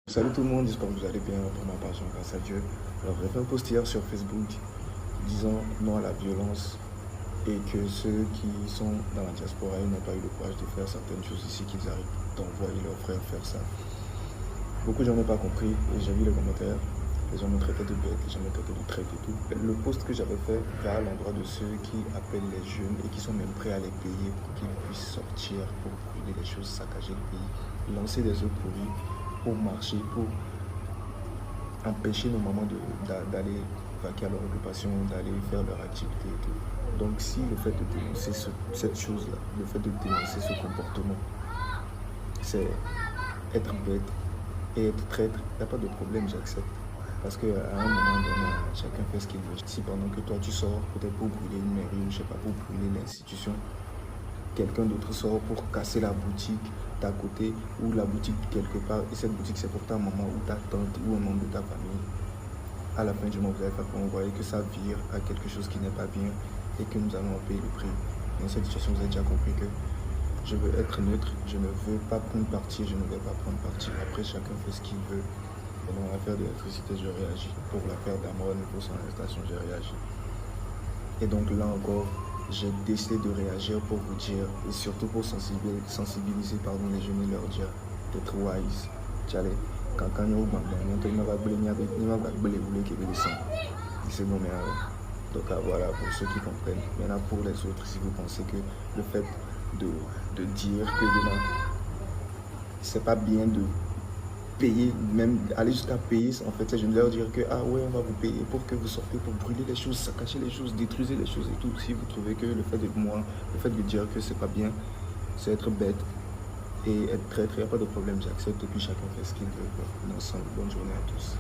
Salut tout le monde, j'espère que vous allez bien. Pour ma part, grâce à Dieu. Alors, j'ai fait un post hier sur Facebook disant non à la violence et que ceux qui sont dans la diaspora ils n'ont pas eu le courage de faire certaines choses ici, qu'ils arrivent d'envoyer leurs frères faire ça. Beaucoup de gens n'ont pas compris et j'ai vu les commentaires. Les gens me traitaient de bête, les gens me traitaient de traite et tout. Le post que j'avais fait va à l'endroit de ceux qui appellent les jeunes et qui sont même prêts à les payer pour qu'ils puissent sortir, pour brûler les choses, saccager le pays, lancer des œufs pourris, pour marcher, pour empêcher nos mamans d'aller vaquer à leur occupation, d'aller faire leur activité et tout. Donc si le fait de dénoncer cette chose-là, le fait de dénoncer ce comportement, c'est être bête et être traître, il n'y a pas de problème, j'accepte. Parce qu'à un moment donné, chacun fait ce qu'il veut. Si pendant que toi tu sors, peut-être pour brûler une mairie ou je sais pas, pour brûler l'institution, quelqu'un d'autre sort pour casser la boutique d'à côté ou la boutique quelque part, et cette boutique c'est pour ta maman ou ta tante ou un membre de ta famille, à la fin du mois vous allez faire quoi? Vous voyez que ça vire à quelque chose qui n'est pas bien et que nous allons en payer le prix. Dans cette situation, vous avez déjà compris que je veux être neutre, je ne veux pas prendre parti, je ne vais pas prendre parti. Après, chacun fait ce qu'il veut. Et dans l'affaire de l'électricité, je réagis. Pour l'affaire d'Amora, niveau son arrestation, j'ai réagi. Et donc là encore, j'ai décidé de réagir pour vous dire, et surtout pour sensibiliser les jeunes et leur dire d'être wise. Tchale, quand il y a un c'est bon, mais donc voilà, pour ceux qui comprennent. Maintenant, pour les autres, si vous pensez que le fait de dire que c'est pas bien de payer, même aller jusqu'à payer, en fait, je vais leur dire que, ah ouais, on va vous payer pour que vous sortez, pour brûler les choses, saccager les choses, détruire les choses et tout. Si vous trouvez que le fait de dire que c'est pas bien, c'est être bête et être traître, il n'y a pas de problème, j'accepte et puis chacun fait ce qu'il veut. Ensemble, bonne journée à tous.